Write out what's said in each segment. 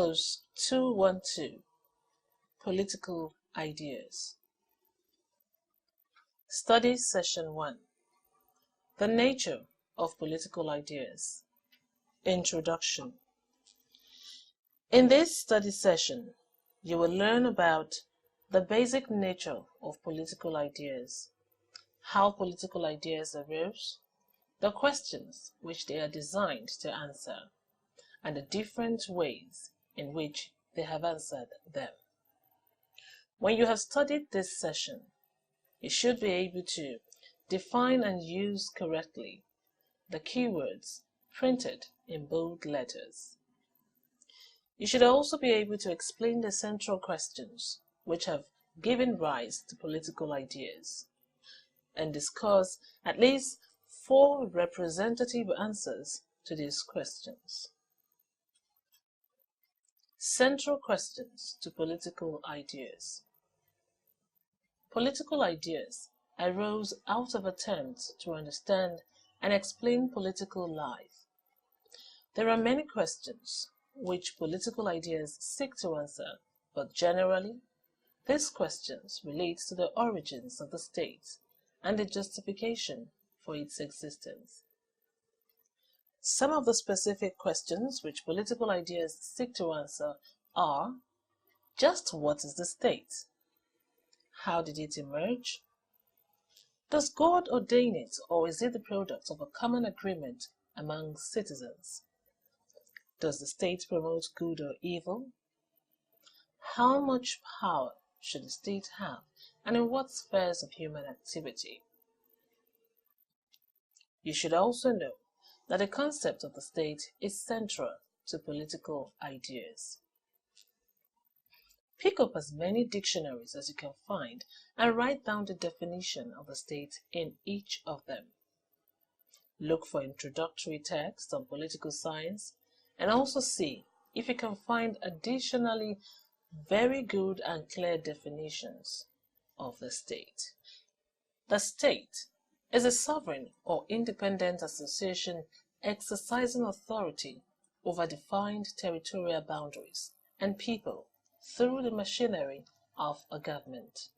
POS212 Political Ideas. Study Session 1. The Nature of Political Ideas. Introduction. In this study session, you will learn about the basic nature of political ideas, how political ideas arose, the questions which they are designed to answer, and the different ways in which they have answered them. When you have studied this session, you should be able to define and use correctly the keywords printed in bold letters. You should also be able to explain the central questions which have given rise to political ideas and discuss at least 4 representative answers to these questions. Central questions to political ideas. Political ideas arose out of attempts to understand and explain political life. There are many questions which political ideas seek to answer, but generally, these questions relate to the origins of the state and the justification for its existence. Some of the specific questions which political ideas seek to answer are: just what is the state? How did it emerge? Does God ordain it, or is it the product of a common agreement among citizens? Does the state promote good or evil? How much power should the state have, and in what spheres of human activity? You should also know that the concept of the state is central to political ideas. Pick up as many dictionaries as you can find and write down the definition of the state in each of them. Look for introductory texts on political science and also see if you can find additionally very good and clear definitions of the state. The state is a sovereign or independent association exercising authority over defined territorial boundaries and people through the machinery of a government.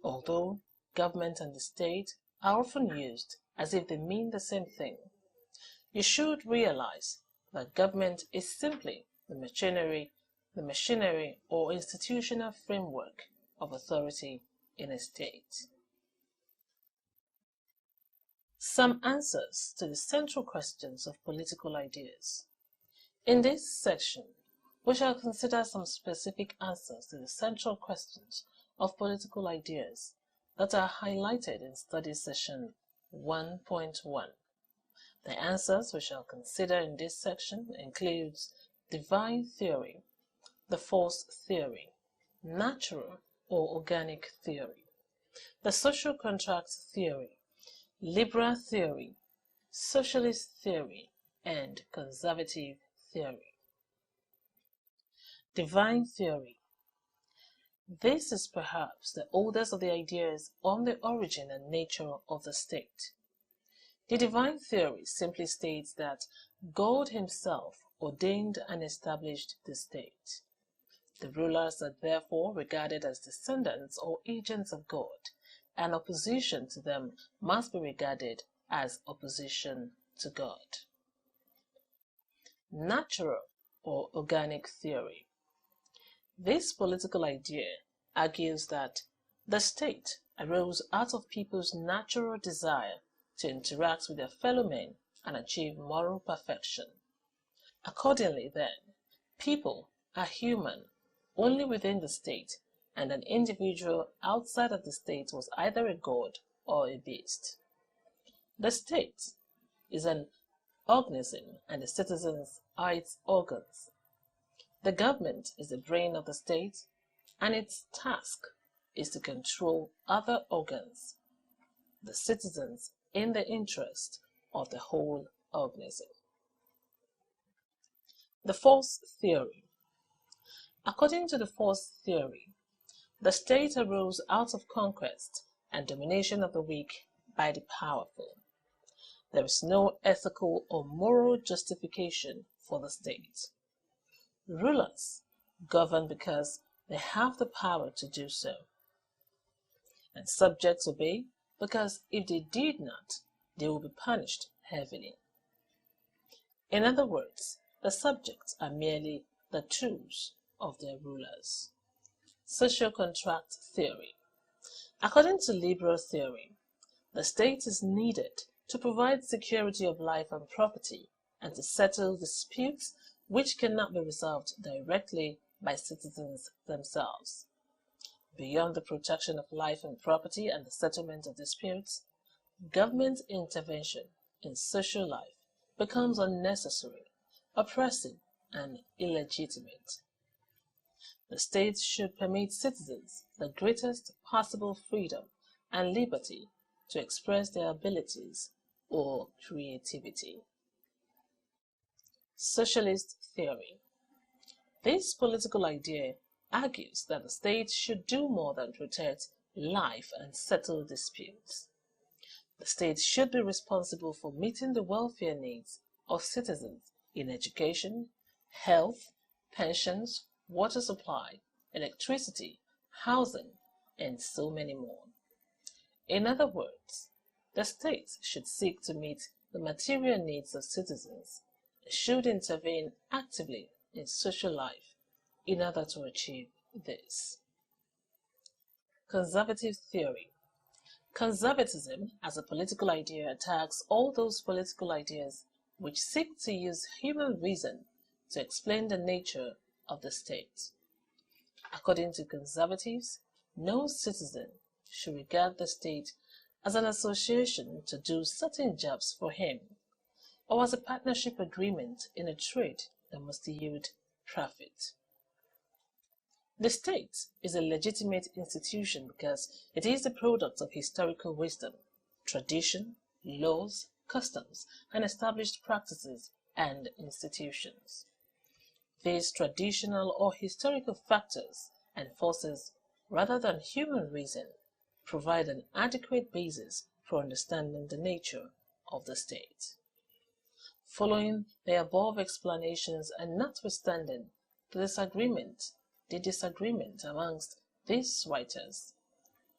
Although government and the state are often used as if they mean the same thing, you should realize that government is simply the machinery or institutional framework of authority in a state. Some answers to the central questions of political ideas. In this section, we shall consider some specific answers to the central questions of political ideas that are highlighted in study session 1.1. The answers we shall consider in this section includes divine theory, the force theory, natural or organic theory, the social contract theory, liberal theory, socialist theory, and conservative theory. Divine theory. This is perhaps the oldest of the ideas on the origin and nature of the state. The divine theory simply states that God himself ordained and established the state. The rulers are therefore regarded as descendants or agents of God, and opposition to them must be regarded as opposition to God. Natural or organic theory. This political idea argues that the state arose out of people's natural desire to interact with their fellow men and achieve moral perfection. Accordingly, then, people are human only within the state, and an individual outside of the state was either a god or a beast. The state is an organism, and the citizens are its organs. The government is the brain of the state, and its task is to control other organs, the citizens, in the interest of the whole organism. The force theory. According to the force theory, the state arose out of conquest and domination of the weak by the powerful. There is no ethical or moral justification for the state. Rulers govern because they have the power to do so, and subjects obey because if they did not, they will be punished heavily. In other words, the subjects are merely the tools of their rulers. Social contract theory. According to liberal theory, the state is needed to provide security of life and property and to settle disputes which cannot be resolved directly by citizens themselves. Beyond the protection of life and property and the settlement of disputes, government intervention in social life becomes unnecessary, oppressive, and illegitimate. The state should permit citizens the greatest possible freedom and liberty to express their abilities or creativity. Socialist theory. This political idea argues that the state should do more than protect life and settle disputes. The state should be responsible for meeting the welfare needs of citizens in education, health, pensions, water supply, electricity, housing, and so many more. In other words, the state should seek to meet the material needs of citizens and should intervene actively in social life in order to achieve this. Conservative theory. Conservatism as a political idea attacks all those political ideas which seek to use human reason to explain the nature of the state. According to conservatives, no citizen should regard the state as an association to do certain jobs for him, or as a partnership agreement in a trade that must yield profit. The state is a legitimate institution because it is the product of historical wisdom, tradition, laws, customs, and established practices and institutions. These traditional or historical factors and forces, rather than human reason, provide an adequate basis for understanding the nature of the state. Following the above explanations and notwithstanding the disagreement amongst these writers,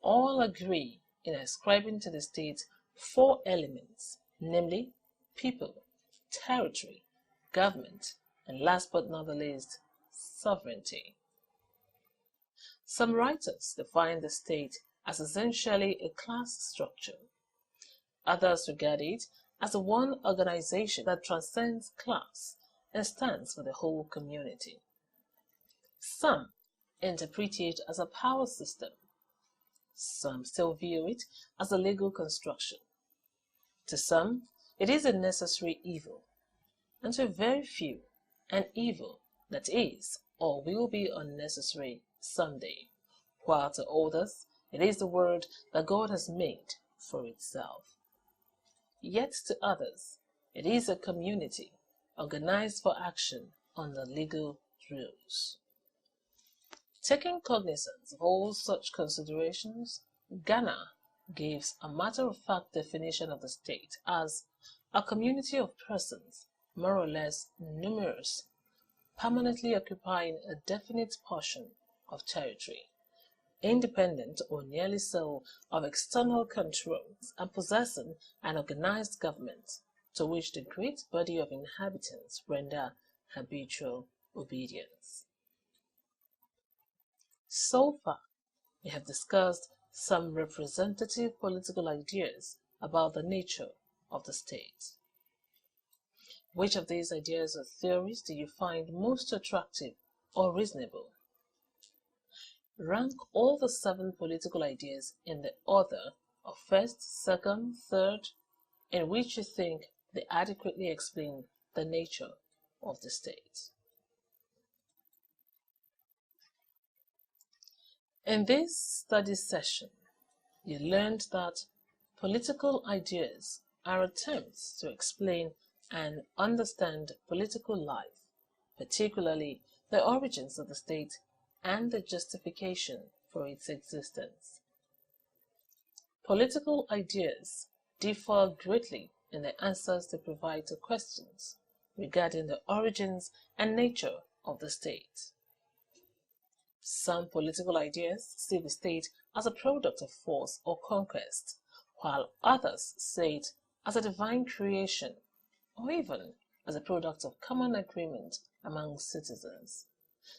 all agree in ascribing to the state four elements, namely people, territory, government, and last but not the least, sovereignty. Some writers define the state as essentially a class structure. Others regard it as one organization that transcends class and stands for the whole community. Some interpret it as a power system. Some still view it as a legal construction. To some, it is a necessary evil, and to very few, an evil that is or will be unnecessary someday, while to others, it is the word that God has made for itself. Yet to others, it is a community organized for action under legal rules. Taking cognizance of all such considerations, Ghana gives a matter-of-fact definition of the state as a community of persons, more or less numerous, permanently occupying a definite portion of territory, independent or nearly so of external controls, and possessing an organized government to which the great body of inhabitants render habitual obedience. So far, we have discussed some representative political ideas about the nature of the state. Which of these ideas or theories do you find most attractive or reasonable? Rank all the 7 political ideas in the order of first, second, third, in which you think they adequately explain the nature of the state. In this study session, you learned that political ideas are attempts to explain and understand political life, particularly the origins of the state and the justification for its existence. Political ideas differ greatly in the answers they provide to questions regarding the origins and nature of the state. Some political ideas see the state as a product of force or conquest, while others see it as a divine creation, or even as a product of common agreement among citizens.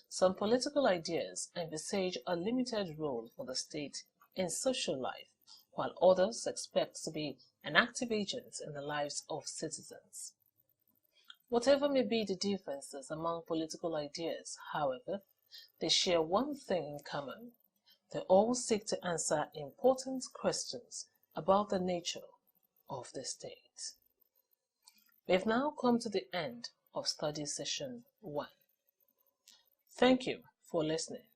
Some political ideas envisage a limited role for the state in social life, while others expect to be an active agent in the lives of citizens. Whatever may be the differences among political ideas, however, they share one thing in common. They all seek to answer important questions about the nature of the state. We've now come to the end of study session 1. Thank you for listening.